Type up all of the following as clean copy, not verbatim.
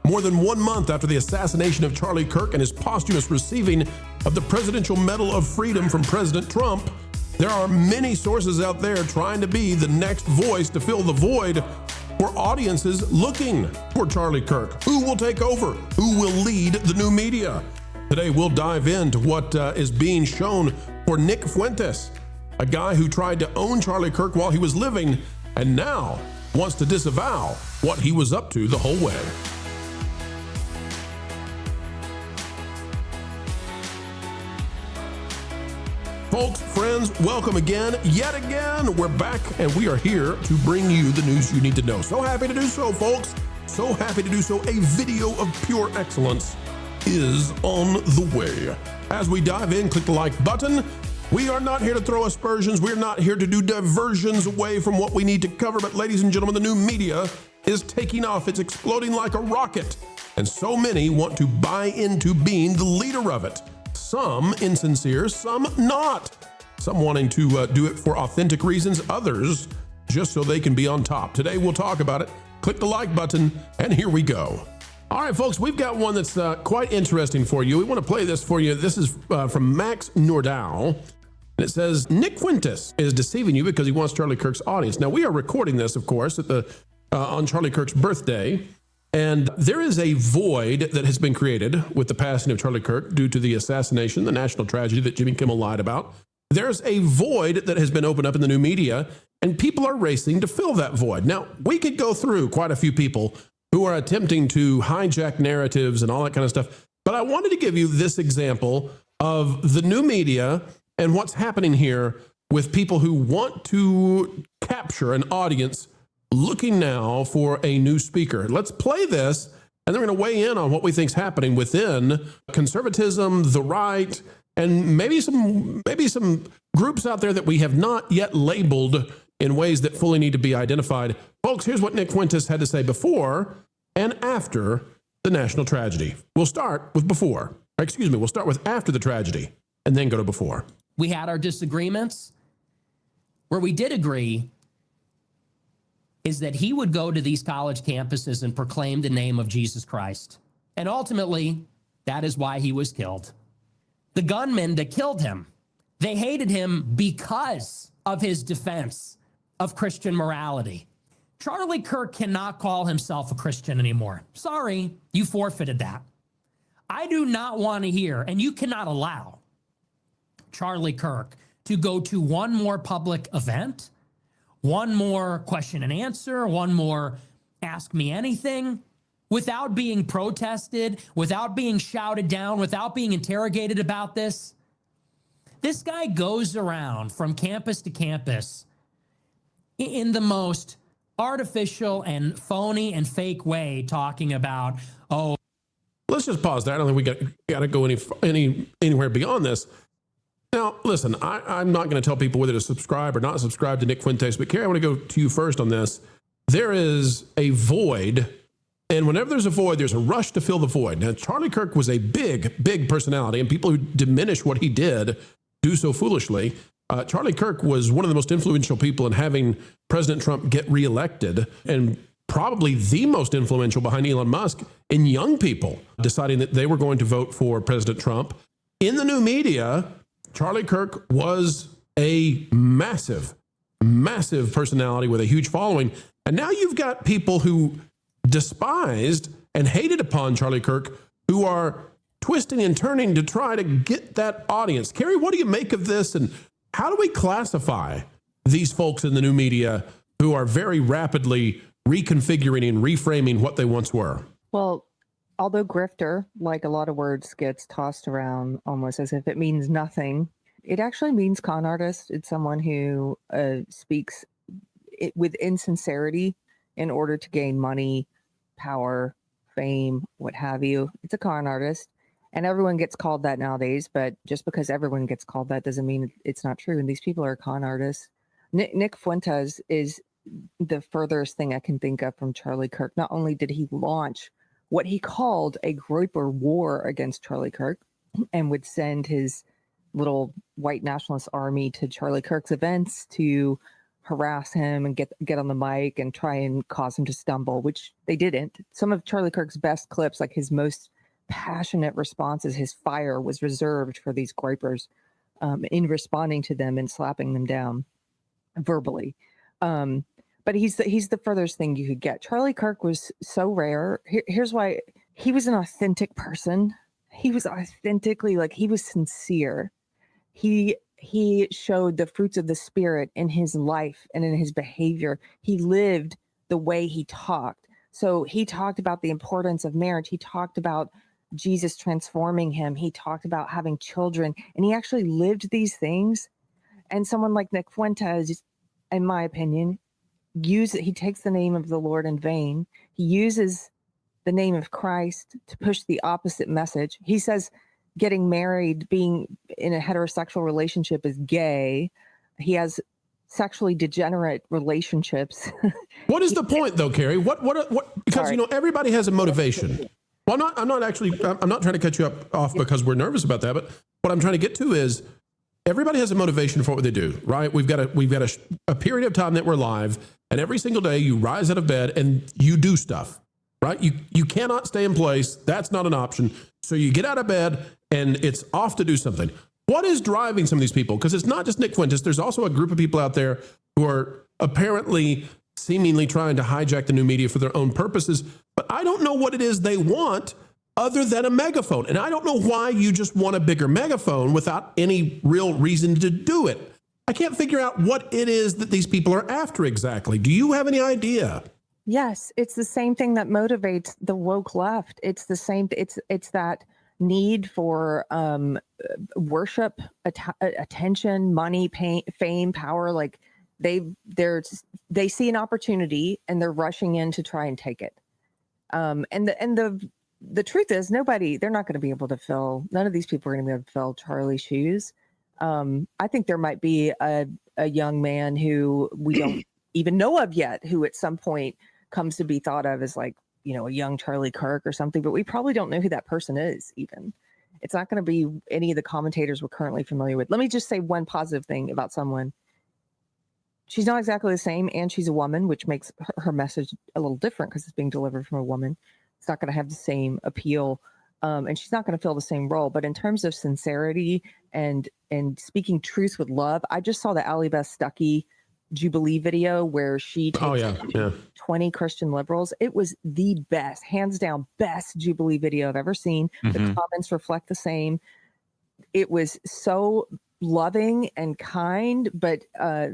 More than 1 month after the assassination of Charlie Kirk and his posthumous receiving of the Presidential Medal of Freedom from President Trump, there are many sources out there trying to be the next voice to fill the void for audiences looking for Charlie Kirk. Who will take over? Who will lead the new media? Today, we'll dive into what is being shown for Nick Fuentes, a guy who tried to own Charlie Kirk while he was living and now wants to disavow what he was up to the whole way. Folks, friends, welcome again. Yet again, we're back and we are here to bring you the news you need to know. So happy to do so, folks. So happy to do so. A video of pure excellence is on the way. As we dive in, click the like button. We are not here to throw aspersions. We're not here to do diversions away from what we need to cover. But ladies and gentlemen, the new media is taking off. It's exploding like a rocket. And so many want to buy into being the leader of it. Some insincere, some not. Some wanting to do it for authentic reasons, others just so they can be on top. Today we'll talk about it. Click the like button, and here we go. All right, folks, we've got one that's quite interesting for you. We want to play this for you. This is from Max Nordau, and it says, Nick Fuentes is deceiving you because he wants Charlie Kirk's audience. Now, we are recording this, of course, at on Charlie Kirk's birthday. And there is a void that has been created with the passing of Charlie Kirk due to the assassination, the national tragedy that Jimmy Kimmel lied about. There's a void that has been opened up in the new media, and people are racing to fill that void. Now, we could go through quite a few people who are attempting to hijack narratives and all that kind of stuff, but I wanted to give you this example of the new media and what's happening here with people who want to capture an audience looking now for a new speaker. Let's play this, and then we're going to weigh in on what we think is happening within conservatism, the right, and maybe some groups out there that we have not yet labeled in ways that fully need to be identified. Folks, here's what Nick Fuentes had to say before and after the national tragedy. We'll start with before. We'll start with after the tragedy and then go to before. We had our disagreements. Where we did agree is that he would go to these college campuses and proclaim the name of Jesus Christ. And ultimately, that is why he was killed. The gunmen that killed him, they hated him because of his defense of Christian morality. Charlie Kirk cannot call himself a Christian anymore. Sorry, you forfeited that. I do not want to hear, and you cannot allow Charlie Kirk to go to one more public event, one more question and answer, one more ask me anything, without being protested, without being shouted down, without being interrogated about this. This guy goes around from campus to campus in the most artificial and phony and fake way, talking about, oh. Let's just pause there. I don't think we got to go anywhere beyond this. Now, listen, I'm not going to tell people whether to subscribe or not subscribe to Nick Fuentes, but Carrie, I want to go to you first on this. There is a void, and whenever there's a void, there's a rush to fill the void. Now, Charlie Kirk was a big personality, and people who diminish what he did do so foolishly. Charlie Kirk was one of the most influential people in having President Trump get reelected, and probably the most influential behind Elon Musk in young people deciding that they were going to vote for President Trump. In the new media, Charlie Kirk was a massive personality with a huge following. And now you've got people who despised and hated upon Charlie Kirk who are twisting and turning to try to get that audience. Carrie, what do you make of this? And how do we classify these folks in the new media who are very rapidly reconfiguring and reframing what they once were? Well, although grifter, like a lot of words, gets tossed around almost as if it means nothing, it actually means con artist. It's someone who speaks with insincerity in order to gain money, power, fame, what have you. It's a con artist. And everyone gets called that nowadays, but just because everyone gets called that doesn't mean it's not true. And these people are con artists. Nick Fuentes is the furthest thing I can think of from Charlie Kirk. Not only did he launch what he called a groyper war against Charlie Kirk and would send his little white nationalist army to Charlie Kirk's events to harass him and get on the mic and try and cause him to stumble, which they didn't. Some of Charlie Kirk's best clips, like his most passionate responses, his fire was reserved for these gripers in responding to them and slapping them down verbally. But he's the furthest thing you could get. Charlie Kirk was so rare. Here's why. He was an authentic person. He was authentically, like, he was sincere. He showed the fruits of the Spirit in his life and in his behavior. He lived the way he talked. So he talked about the importance of marriage. He talked about Jesus transforming him. He talked about having children, and he actually lived these things. And someone like Nick Fuentes, in my opinion, he takes the name of the Lord in vain. He uses the name of Christ to push the opposite message. He says getting married, being in a heterosexual relationship is gay. He has sexually degenerate relationships. What is the point though, Carrie? What, because, you know, everybody has a motivation. Well, I'm not trying to cut you off because we're nervous about that, but what I'm trying to get to is everybody has a motivation for what they do, right? We've got a period of time that we're live, and every single day you rise out of bed and you do stuff. Right? You cannot stay in place. That's not an option. So you get out of bed and it's off to do something. What is driving some of these people? Because it's not just Nick Fuentes. There's also a group of people out there who are apparently seemingly trying to hijack the new media for their own purposes. But I don't know what it is they want other than a megaphone. And I don't know why you just want a bigger megaphone without any real reason to do it. I can't figure out what it is that these people are after exactly. Do you have any idea? Yes, it's the same thing that motivates the woke left. It's the same. It's that need for worship, attention, money, fame, power. Like they see an opportunity and they're rushing in to try and take it. And the truth is, they're not going to be able to fill. None of these people are going to be able to fill Charlie's shoes. I think there might be a young man who we don't even know of yet, who at some point comes to be thought of as, like, you know, a young Charlie Kirk or something, but we probably don't know who that person is even. It's not going to be any of the commentators we're currently familiar with. Let me just say one positive thing about someone. She's not exactly the same, and she's a woman, which makes her message a little different because it's being delivered from a woman. It's not going to have the same appeal, and she's not going to fill the same role. But in terms of sincerity and speaking truth with love, I just saw the Allie Stuckey Jubilee video where she takes 20 Christian liberals. It was the best, hands down, best Jubilee video I've ever seen. The comments reflect the same. It was so loving and kind, but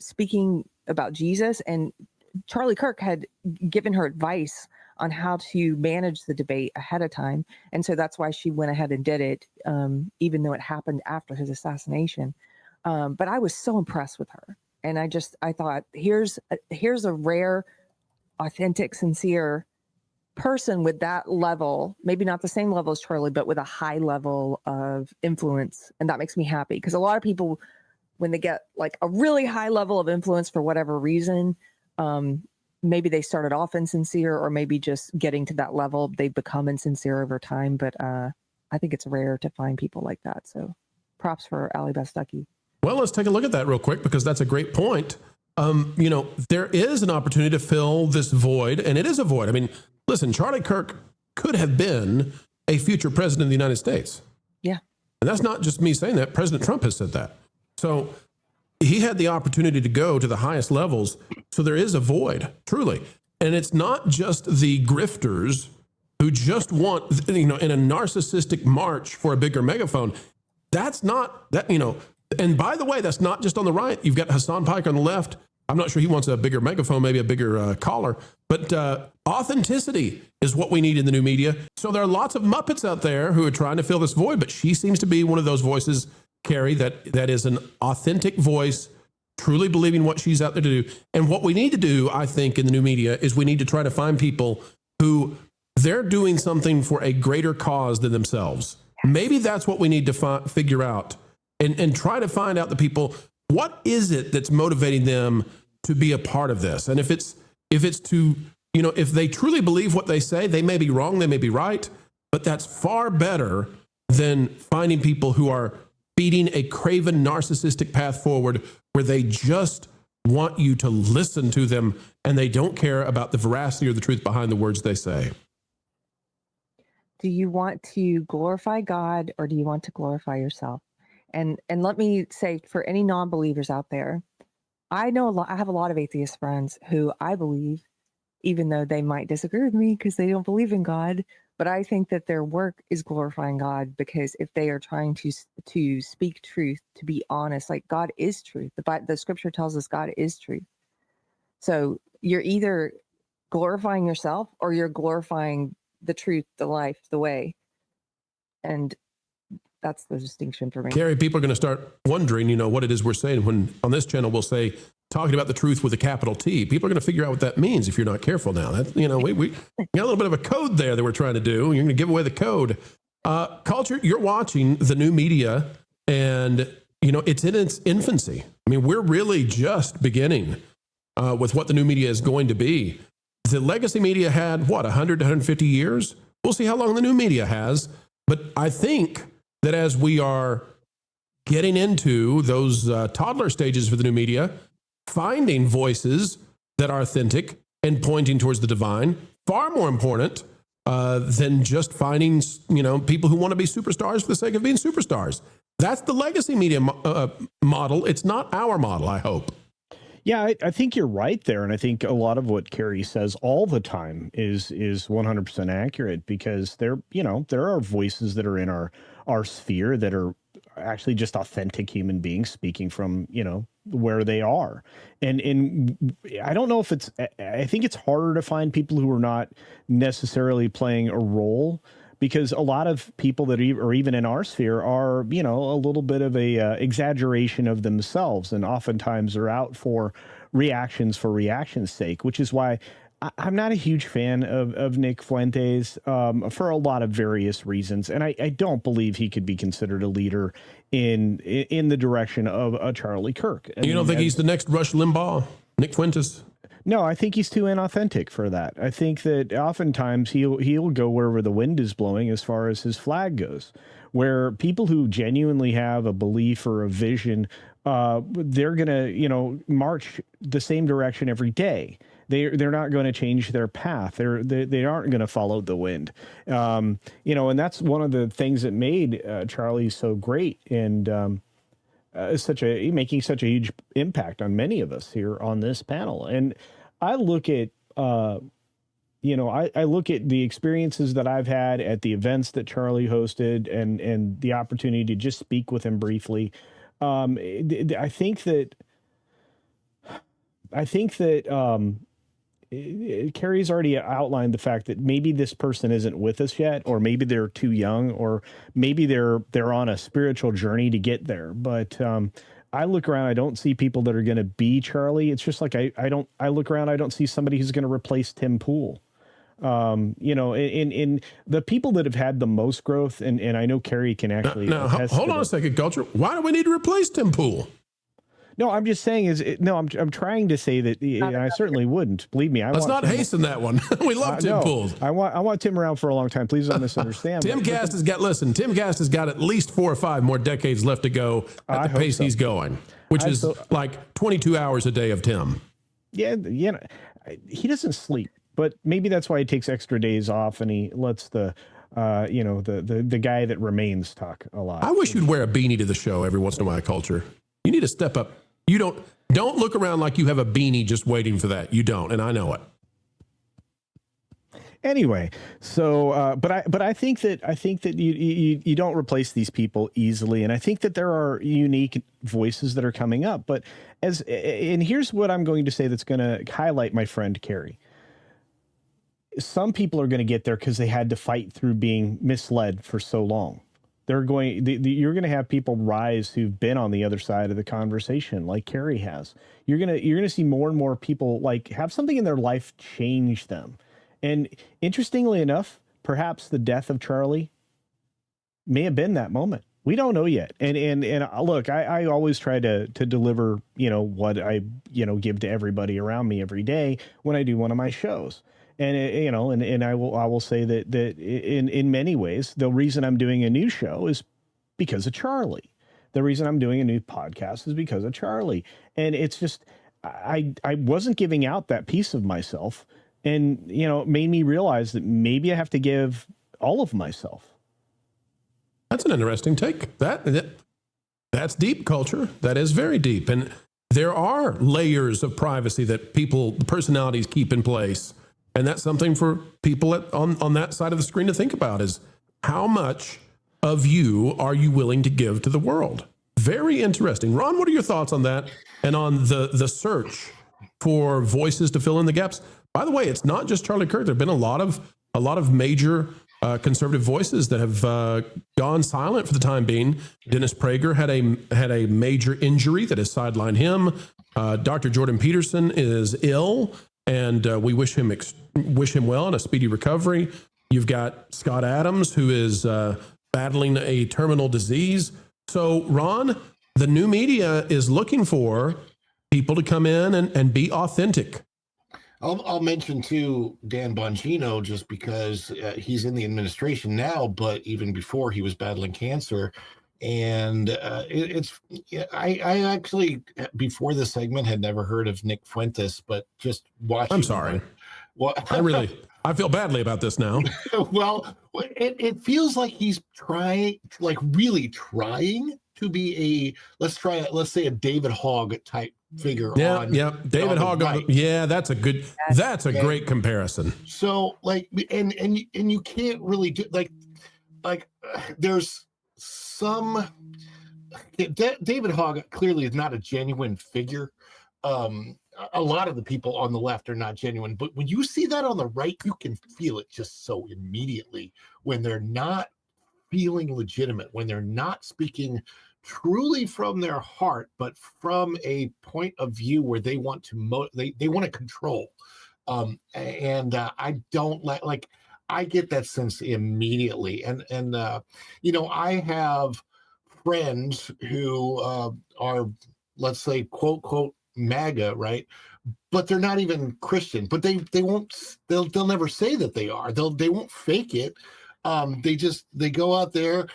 speaking about Jesus. And Charlie Kirk had given her advice on how to manage the debate ahead of time. And so that's why she went ahead and did it, even though it happened after his assassination. But I was so impressed with her. And I thought, here's a rare, authentic, sincere person with that level, maybe not the same level as Charlie, but with a high level of influence. And that makes me happy, because a lot of people, when they get like a really high level of influence for whatever reason, maybe they started off insincere, or maybe just getting to that level, they become insincere over time. But I think it's rare to find people like that. So props for Allie Stuckey. Well, let's take a look at that real quick, because that's a great point. You know, there is an opportunity to fill this void, and it is a void. I mean, listen, Charlie Kirk could have been a future president of the United States. Yeah. And that's not just me saying that. President Trump has said that. So he had the opportunity to go to the highest levels. So there is a void, truly. And it's not just the grifters who just want, you know, in a narcissistic march for a bigger megaphone. That's not that, you know. And by the way, that's not just on the right. You've got Hassan Pike on the left. I'm not sure he wants a bigger megaphone, maybe a bigger collar. But authenticity is what we need in the new media. So there are lots of Muppets out there who are trying to fill this void. But she seems to be one of those voices, Carrie, that is an authentic voice, truly believing what she's out there to do. And what we need to do, I think, in the new media is we need to try to find people who they're doing something for a greater cause than themselves. Maybe that's what we need to figure out. And try to find out the people, what is it that's motivating them to be a part of this? And if it's to, you know, if they truly believe what they say, they may be wrong, they may be right, but that's far better than finding people who are feeding a craven narcissistic path forward where they just want you to listen to them, and they don't care about the veracity or the truth behind the words they say. Do you want to glorify God or do you want to glorify yourself? And let me say, for any non-believers out there, I have a lot of atheist friends who I believe, even though they might disagree with me because they don't believe in God, but I think that their work is glorifying God, because if they are trying to speak truth, to be honest, like God is truth. The scripture tells us God is truth. So you're either glorifying yourself or you're glorifying the truth, the life, the way. And that's the distinction for me. Carrie, people are going to start wondering, what it is we're saying when on this channel we'll say talking about the truth with a capital T. People are going to figure out what that means if you're not careful now. That, we got a little bit of a code there that we're trying to do. You're going to give away the code. Culture, you're watching the new media, and it's in its infancy. I mean, we're really just beginning with what the new media is going to be. The legacy media had 100 to 150 years. We'll see how long the new media has. But I think that as we are getting into those toddler stages for the new media, finding voices that are authentic and pointing towards the divine, far more important than just finding, people who want to be superstars for the sake of being superstars. That's the legacy media model. It's not our model, I hope. Yeah, I think you're right there. And I think a lot of what Carrie says all the time is 100% accurate, because there are voices that are in our sphere that are actually just authentic human beings speaking from, where they are. And I don't know if I think it's harder to find people who are not necessarily playing a role, because a lot of people that are even in our sphere are, a little bit of a exaggeration of themselves, and oftentimes are out for reaction's sake, which is why I'm not a huge fan of Nick Fuentes for a lot of various reasons. And I don't believe he could be considered a leader in the direction of a Charlie Kirk. You don't think he's the next Rush Limbaugh, Nick Fuentes? No, I think he's too inauthentic for that. I think that oftentimes he'll go wherever the wind is blowing as far as his flag goes, where people who genuinely have a belief or a vision, they're going to, march the same direction every day. They're not going to change their path. They aren't going to follow the wind. And that's one of the things that made Charlie so great, and making such a huge impact on many of us here on this panel. And I look at, I look at the experiences that I've had at the events that Charlie hosted, and the opportunity to just speak with him briefly. I think that Carrie's already outlined the fact that maybe this person isn't with us yet, or maybe they're too young, or maybe they're on a spiritual journey to get there. But I look around, I don't see people that are going to be Charlie. It's just like I look around, I don't see somebody who's going to replace Tim Pool. In the people that have had the most growth, and I know Carrie can actually. Now hold on a second, Culture. Why do we need to replace Tim Pool? No, I'm just saying I'm trying to say that, and I certainly wouldn't. Believe me. Let's not hasten that one. We love Tim Pool. I want Tim around for a long time. Please don't misunderstand. Tim Cast has got at least 4 or 5 more decades left to go at the pace he's going, which is like 22 hours a day of Tim. Yeah, he doesn't sleep, but maybe that's why he takes extra days off, and he lets the guy that remains talk a lot. I wish you'd wear a beanie to the show every once in a while, Culture. You need to step up. You don't look around like you have a beanie just waiting for that. You don't, and I know it. Anyway, so but I think that you don't replace these people easily, and I think that there are unique voices that are coming up. But and here's what I'm going to say that's going to highlight my friend Carrie. Some people are going to get there because they had to fight through being misled for so long. You're going to have people rise who've been on the other side of the conversation, like Carrie has. You're going to see more and more people have something in their life change them. And interestingly enough, perhaps the death of Charlie may have been that moment. We don't know yet. And look, I always try to deliver, what I, give to everybody around me every day when I do one of my shows. And and I will say that in many ways, the reason I'm doing a new show is because of Charlie. The reason I'm doing a new podcast is because of Charlie. And it's just, I wasn't giving out that piece of myself. And, you know, it made me realize that maybe I have to give all of myself. That's an interesting take. That's deep, culture. That is very deep. And there are layers of privacy that the personalities keep in place. And that's something for people on that side of the screen to think about, is how much of you are you willing to give to the world? Very interesting. Ron, what are your thoughts on that and on the search for voices to fill in the gaps? By the way, it's not just Charlie Kirk. There have been a lot of major conservative voices that have gone silent for the time being. Dennis Prager had a major injury that has sidelined him. Dr. Jordan Peterson is ill, and we wish him well and a speedy recovery. You've got Scott Adams, who is battling a terminal disease. So, Ron, the new media is looking for people to come in and be authentic. I'll mention too Dan Bongino, just because he's in the administration now, but even before he was battling cancer. And I actually, before this segment, had never heard of Nick Fuentes, but just watching. I'm sorry. Well, I feel badly about this now. Well, it feels like he's really trying to be let's say a David Hogg type figure. Yeah, David Hogg. Right. Yeah, that's a great comparison. So and you can't really do there's some David Hogg clearly is not a genuine figure. A lot of the people on the left are not genuine, but when you see that on the right, you can feel it just so immediately when they're not feeling legitimate, when they're not speaking truly from their heart, but from a point of view where they want to they want to control. I don't I get that sense immediately. And I have friends who are, let's say, quote, quote, MAGA, right? But they're not even Christian, but they'll never say that they are. They won't fake it. They go out there.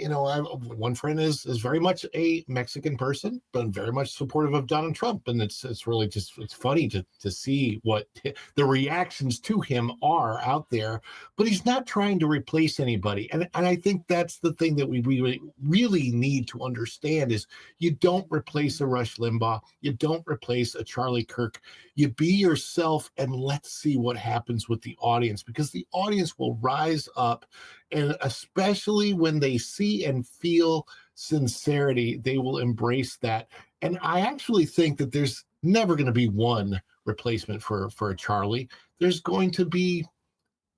One friend is very much a Mexican person, but very much supportive of Donald Trump. And it's really just, it's funny to see what the reactions to him are out there, but he's not trying to replace anybody. And I think that's the thing that we really, really need to understand is you don't replace a Rush Limbaugh. You don't replace a Charlie Kirk. You be yourself, and let's see what happens with the audience, because the audience will rise up. And especially when they see and feel sincerity, they will embrace that. And I actually think that there's never going to be one replacement for a Charlie. There's going to be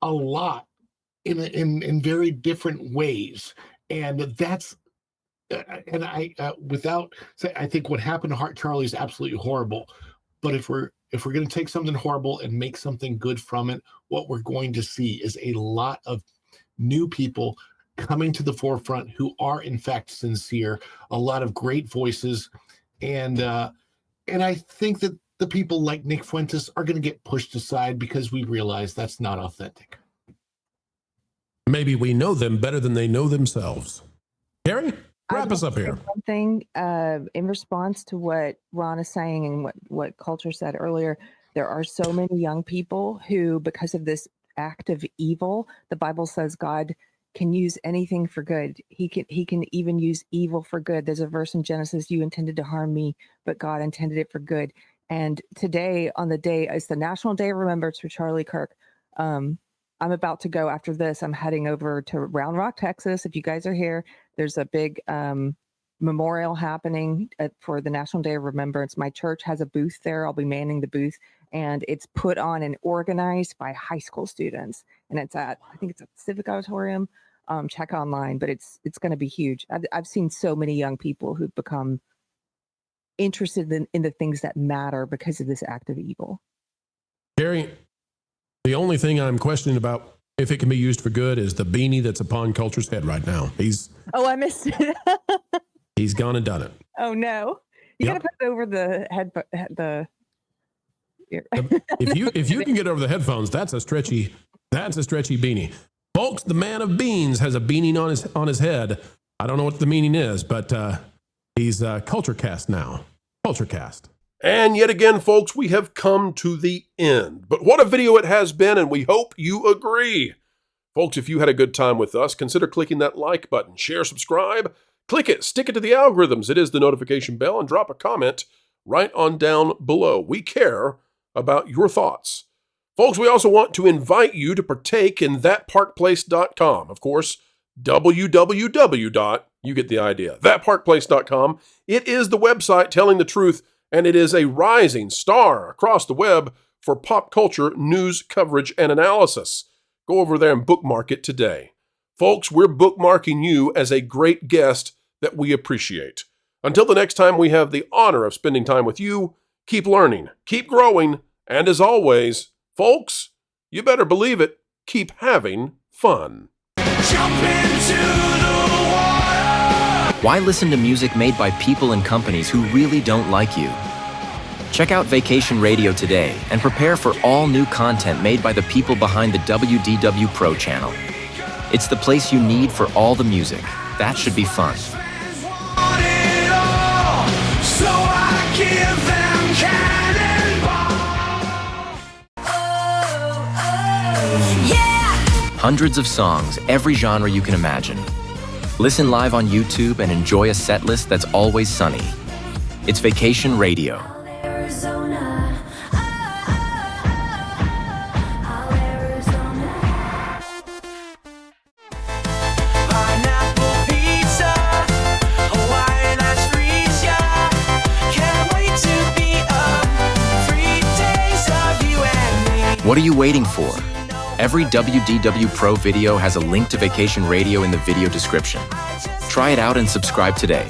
a lot in very different ways. And that's, and I think what happened to Heart Charlie is absolutely horrible. But if we're going to take something horrible and make something good from it, what we're going to see is a lot of new people coming to the forefront who are in fact sincere, a lot of great voices. And I think that the people like Nick Fuentes are going to get pushed aside because we realize that's not authentic. Maybe we know them better than they know themselves. Carrie, wrap us up here. One thing in response to what Ron is saying and what Culture said earlier, there are so many young people who, because of this act of evil, the Bible says God can use anything for good. He can even use evil for good. There's a verse in Genesis, you intended to harm me, but God intended it for good. And today, on the day, it's the National Day of Remembrance for Charlie Kirk. I'm about to go after this. I'm heading over to Round Rock, Texas. If you guys are here, there's a big memorial happening for the National Day of Remembrance. My church has a booth there. I'll be manning the booth, and it's put on and organized by high school students. And it's I think it's at the Civic Auditorium. Check online, but it's going to be huge. I've seen so many young people who've become interested in the things that matter because of this act of evil. Gary, the only thing I'm questioning about if it can be used for good is the beanie that's upon Culture's head right now. I missed it. He's gone and done it. Oh no! You got to put it over the head. If you can get over the headphones, that's a stretchy beanie. Folks, the man of beans has a beanie on his head. I don't know what the meaning is, but he's Culturecast now. Culturecast. And yet again, folks, we have come to the end. But what a video it has been, and we hope you agree. Folks, if you had a good time with us, consider clicking that like button, share, subscribe, click it, stick it to the algorithms. It is the notification bell, and drop a comment right on down below. We care about your thoughts. Folks, we also want to invite you to partake in thatparkplace.com. Of course, www. You get the idea. Thatparkplace.com. It is the website telling the truth, and it is a rising star across the web for pop culture news coverage and analysis. Go over there and bookmark it today. Folks, we're bookmarking you as a great guest that we appreciate. Until the next time we have the honor of spending time with you, keep learning, keep growing, and as always, folks, you better believe it, keep having fun. Jump into the water. Why listen to music made by people and companies who really don't like you? Check out Vacation Radio today and prepare for all new content made by the people behind the WDW Pro Channel. It's the place you need for all the music. That should be fun. Want it all, so I give them cannonball. Yeah. Hundreds of songs, every genre you can imagine. Listen live on YouTube and enjoy a set list that's always sunny. It's Vacation Radio. Arizona. Pineapple pizza, Hawaiian ice freeze, yeah. Can't wait to be up. 3 days of you and me. What are you waiting for? Every WDW Pro video has a link to Vacation Radio in the video description. Try it out and subscribe today.